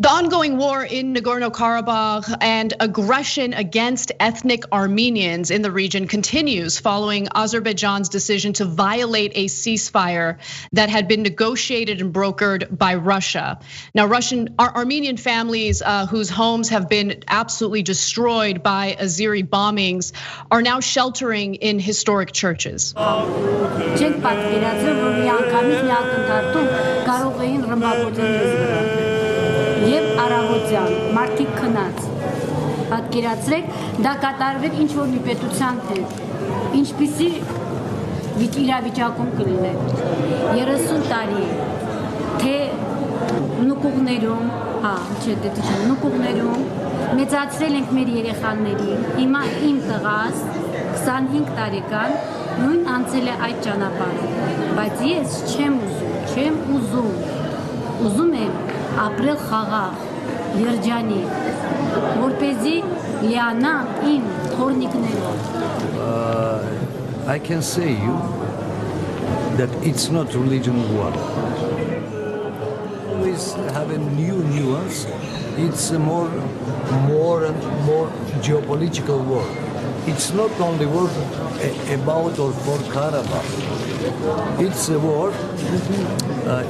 The ongoing war in Nagorno-Karabakh and aggression against ethnic Armenians in the region continues following Azerbaijan's decision to violate a ceasefire that had been negotiated and brokered by Russia. Now, Armenian families whose homes have been absolutely destroyed by Azeri bombings are now sheltering in historic churches. Եվ առավոտյան մարդիկ քնած պատկերացրեք դա կատարվեր ինչ որ մի պետության հետ ինչպիսի իրավիճակում կլիներ 30 տարի թե նկուղներում նկուղներում մեծացրել ենք մեր երեխաներին հիմա իմ տղաս 25 տարեկան նույն անցել է այդ ճանապարհը բայց ես չեմ ուզում եմ ապրել խաղաղ երջանիկ որպեսզի լիանամ իմ թորնիկներով I can say you that it's not religion war. Always have a new nuance. It's a more and more geopolitical war. It's not only war about or for Karabakh. It's a war.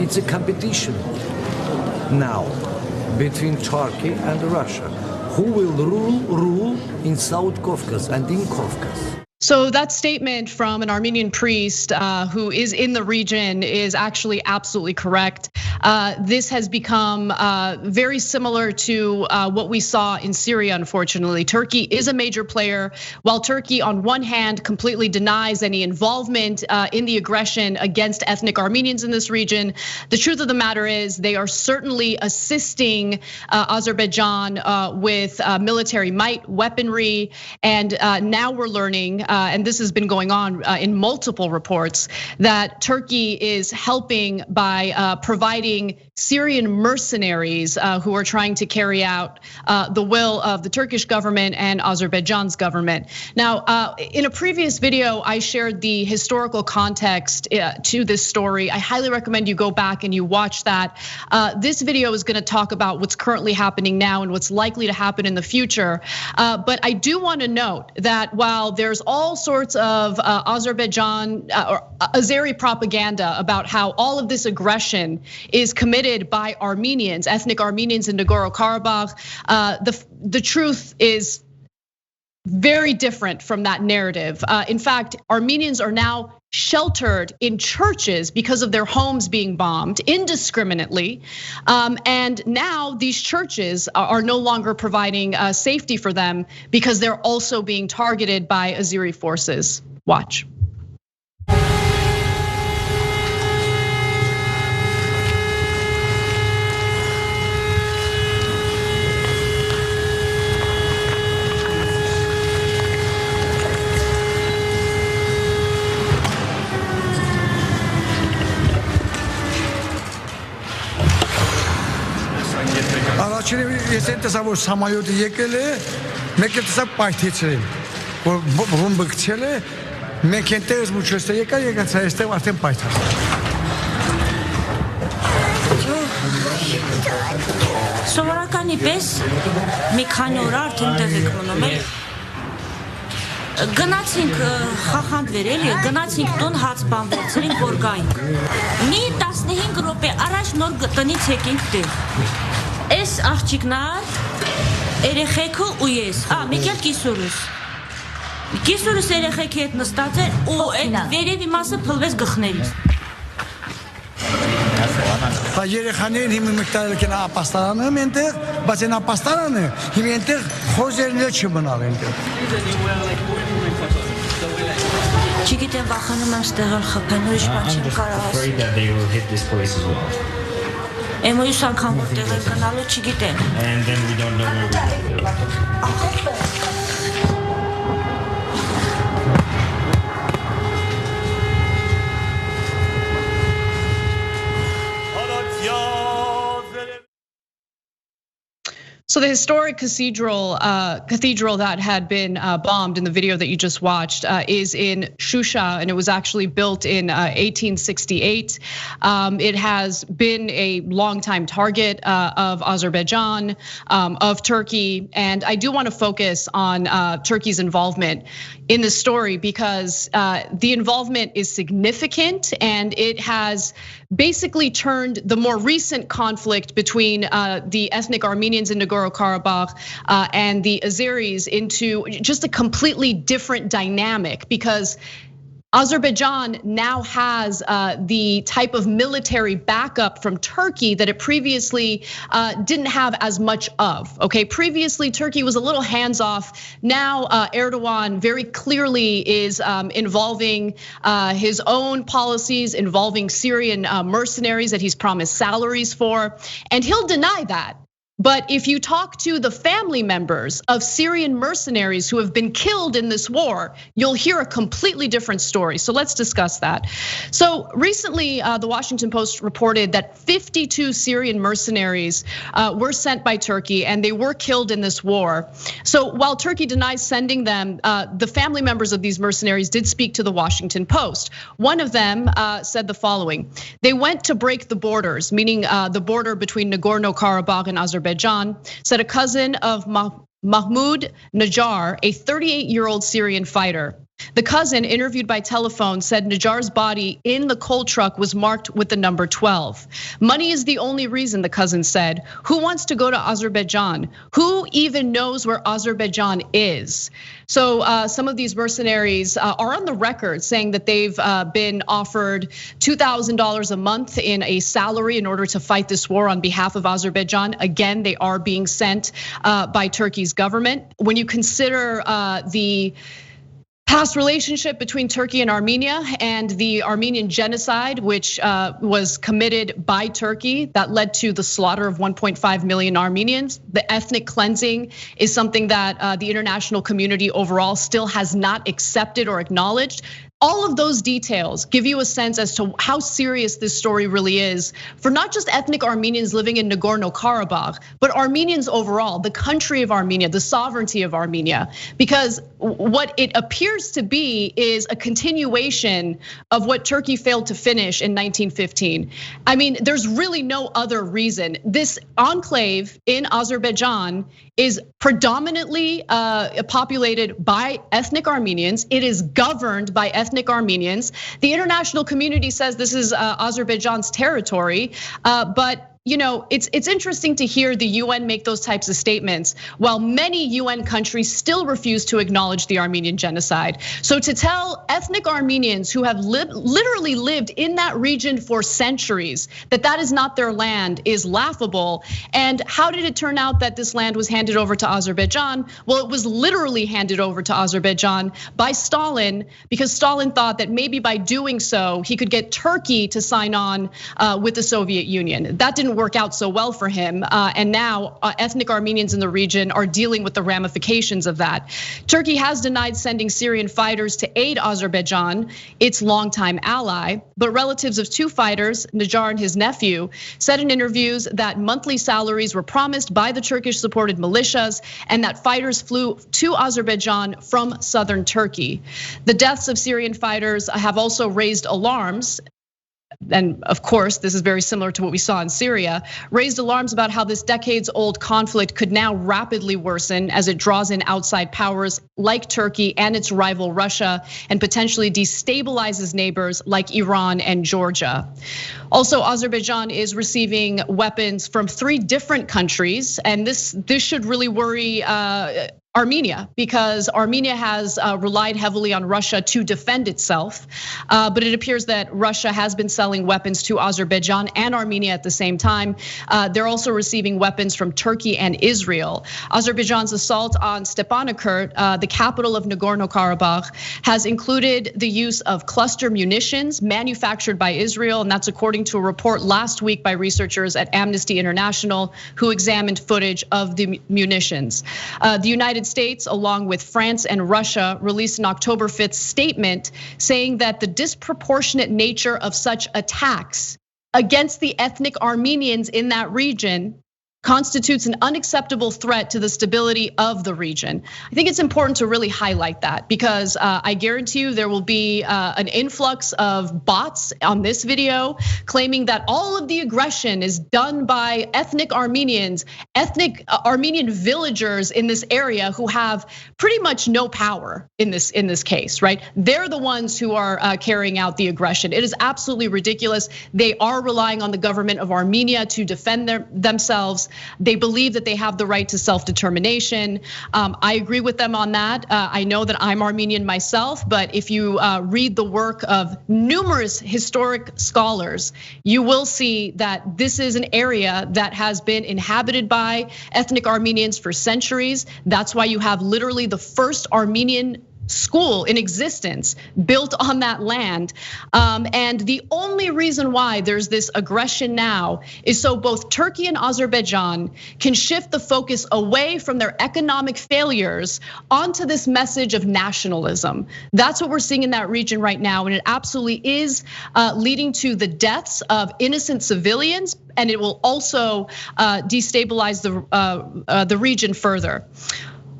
It's a competition now between Turkey and Russia. Who will rule in South Caucasus and in Caucasus? So that statement from an Armenian priest who is in the region is actually absolutely correct. This has become very similar to what we saw in Syria, unfortunately. Turkey is a major player. While Turkey, on one hand, completely denies any involvement in the aggression against ethnic Armenians in this region, the truth of the matter is they are certainly assisting Azerbaijan with military might, weaponry, and now we're learning, and this has been going on in multiple reports, that Turkey is helping by providing Syrian mercenaries who are trying to carry out the will of the Turkish government and Azerbaijan's government. Now, in a previous video, I shared the historical context to this story. I highly recommend you go back and you watch that. This video is gonna talk about what's currently happening now and what's likely to happen in the future. But I do wanna note that while there's all sorts of Azerbaijan or Azeri propaganda about how all of this aggression is committed by Armenians, ethnic Armenians in Nagorno-Karabakh, the truth is very different from that narrative. In fact, Armenians are now sheltered in churches because of their homes being bombed indiscriminately. And now these churches are no longer providing safety for them because they're also being targeted by Azeri forces. Watch. Ես այն տեսա, որ սամալյոտը եկել է, մեկը տեսա պայթեցրել, որ ռումբը գցել է, մենք այնտեղից մուչոստը եկած այստեղ արդեն պայթած։ Սովորականի պես մի քանի օր արդեն տեղ եք մնում է։ Գնացինք խախանդ վերել, գնացինք տուն հաց բան վերցրինք, որ գայինք։ Մի 15 րոպե առաջ նոր տնից եկինք տեղ։ Այս աղջիկնար, երեխեքը ու ես, մեկ էլ կիսուրս երեխեքի հետ նստած էր ու այդ վերևի մասը փլվեց գլխներից։ Երեխաներին հիմա մեկ տարել են ապաստարանը այնտեղ, բայց այն ապաստարանը հիմա այնտեղ խոզերն էլ չմնալ այնտեղ։ Չգիտեմ վախենում եմ ստեղել խփեն, ուրիշ բան չեմ կարող ասել։ Εμείς σαν κάνουμε κανάλι τσιγητέ. And then we don't know where we go. So the historic cathedral that had been bombed in the video that you just watched is in Shusha, and it was actually built in 1868. It has been a longtime target of Azerbaijan, of Turkey, and I do want to focus on Turkey's involvement in the story because the involvement is significant, and it has basically turned the more recent conflict between the ethnic Armenians in Nagorno-Karabakh and the Azeris into just a completely different dynamic, because Azerbaijan now has the type of military backup from Turkey that it previously didn't have as much of. Okay, previously Turkey was a little hands off. Now Erdogan very clearly is involving his own policies, involving Syrian mercenaries that he's promised salaries for, and he'll deny that. But if you talk to the family members of Syrian mercenaries who have been killed in this war, you'll hear a completely different story. So let's discuss that. So recently, the Washington Post reported that 52 Syrian mercenaries were sent by Turkey and they were killed in this war. So while Turkey denies sending them, the family members of these mercenaries did speak to the Washington Post. One of them said the following: they went to break the borders, meaning the border between Nagorno-Karabakh and Azerbaijan, said a cousin of Mahmoud Najjar, a 38-year-old Syrian fighter. The cousin, interviewed by telephone, said Najjar's body in the coal truck was marked with the number 12. Money is the only reason, the cousin said. Who wants to go to Azerbaijan? Who even knows where Azerbaijan is? So some of these mercenaries are on the record saying that they've been offered $2,000 a month in a salary in order to fight this war on behalf of Azerbaijan. Again, they are being sent by Turkey's government. When you consider the past relationship between Turkey and Armenia and the Armenian genocide, which was committed by Turkey that led to the slaughter of 1.5 million Armenians. The ethnic cleansing is something that the international community overall still has not accepted or acknowledged. All of those details give you a sense as to how serious this story really is for not just ethnic Armenians living in Nagorno-Karabakh, but Armenians overall, the country of Armenia, the sovereignty of Armenia. Because what it appears to be is a continuation of what Turkey failed to finish in 1915. I mean, there's really no other reason. This enclave in Azerbaijan is predominantly populated by ethnic Armenians. It is governed by ethnic Armenians. The international community says this is Azerbaijan's territory, but it's interesting to hear the UN make those types of statements while many UN countries still refuse to acknowledge the Armenian genocide. So to tell ethnic Armenians who have literally lived in that region for centuries that is not their land is laughable. And how did it turn out that this land was handed over to Azerbaijan? Well, it was literally handed over to Azerbaijan by Stalin because Stalin thought that maybe by doing so, he could get Turkey to sign on with the Soviet Union. That didn't work out so well for him. And now ethnic Armenians in the region are dealing with the ramifications of that. Turkey has denied sending Syrian fighters to aid Azerbaijan, its longtime ally. But relatives of two fighters, Najjar and his nephew, said in interviews that monthly salaries were promised by the Turkish-supported militias and that fighters flew to Azerbaijan from southern Turkey. The deaths of Syrian fighters have also raised alarms. And of course, this is very similar to what we saw in Syria, raised alarms about how this decades-old conflict could now rapidly worsen as it draws in outside powers like Turkey and its rival Russia, and potentially destabilizes neighbors like Iran and Georgia. Also, Azerbaijan is receiving weapons from 3 different countries, and this should really worry Armenia, because Armenia has relied heavily on Russia to defend itself. But it appears that Russia has been selling weapons to Azerbaijan and Armenia at the same time. They're also receiving weapons from Turkey and Israel. Azerbaijan's assault on Stepanakert, the capital of Nagorno-Karabakh, has included the use of cluster munitions manufactured by Israel, and that's according to a report last week by researchers at Amnesty International who examined footage of the munitions. The United States, along with France and Russia, released an October 5th statement saying that the disproportionate nature of such attacks against the ethnic Armenians in that region constitutes an unacceptable threat to the stability of the region. I think it's important to really highlight that because I guarantee you there will be an influx of bots on this video claiming that all of the aggression is done by ethnic Armenians, ethnic Armenian villagers in this area who have pretty much no power in this case, right? They're the ones who are carrying out the aggression. It is absolutely ridiculous. They are relying on the government of Armenia to defend themselves. They believe that they have the right to self-determination. I agree with them on that. I know that I'm Armenian myself, but if you read the work of numerous historic scholars, you will see that this is an area that has been inhabited by ethnic Armenians for centuries. That's why you have literally the first Armenian school in existence built on that land. And the only reason why there's this aggression now is so both Turkey and Azerbaijan can shift the focus away from their economic failures onto this message of nationalism. That's what we're seeing in that region right now. And it absolutely is leading to the deaths of innocent civilians. And it will also destabilize the region further.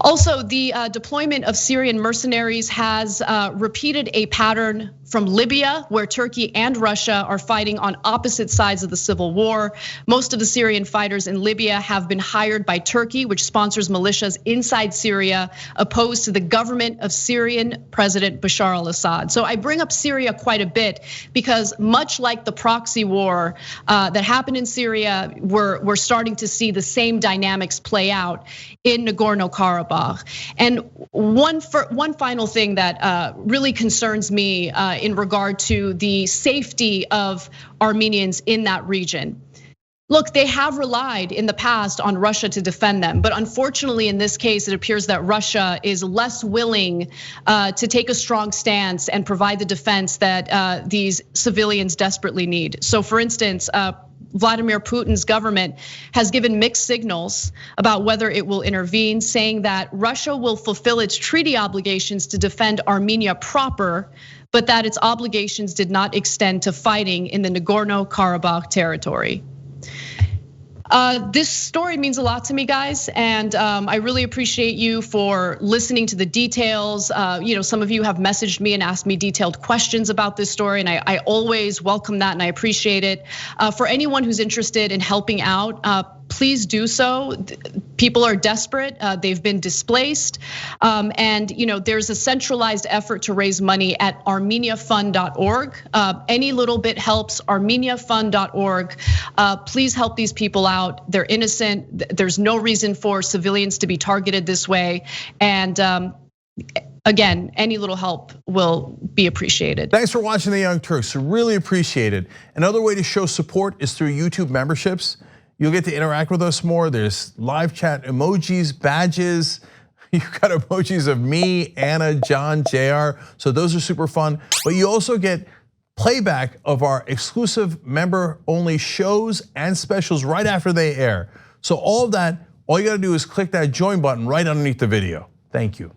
Also, the deployment of Syrian mercenaries has repeated a pattern from Libya, where Turkey and Russia are fighting on opposite sides of the civil war. Most of the Syrian fighters in Libya have been hired by Turkey, which sponsors militias inside Syria, opposed to the government of Syrian President Bashar al-Assad. So I bring up Syria quite a bit because much like the proxy war that happened in Syria, we're starting to see the same dynamics play out in Nagorno-Karabakh. And one final thing that really concerns me in regard to the safety of Armenians in that region. Look, they have relied in the past on Russia to defend them, but unfortunately in this case, it appears that Russia is less willing to take a strong stance and provide the defense that these civilians desperately need. So for instance, Vladimir Putin's government has given mixed signals about whether it will intervene, saying that Russia will fulfill its treaty obligations to defend Armenia proper, but that its obligations did not extend to fighting in the Nagorno-Karabakh territory. This story means a lot to me, guys, and I really appreciate you for listening to the details. Some of you have messaged me and asked me detailed questions about this story, and I always welcome that and I appreciate it. For anyone who's interested in helping out, please do so. People are desperate, they've been displaced. And there's a centralized effort to raise money at armeniafund.org. Any little bit helps, armeniafund.org. Please help these people out. They're innocent. There's no reason for civilians to be targeted this way. And again, any little help will be appreciated. Thanks for watching The Young Turks, really appreciate it. Another way to show support is through YouTube memberships. You'll get to interact with us more. There's live chat emojis, badges. You've got emojis of me, Anna, John, JR. So those are super fun. But you also get playback of our exclusive member-only shows and specials right after they air. So all of that, all you gotta do is click that join button right underneath the video. Thank you.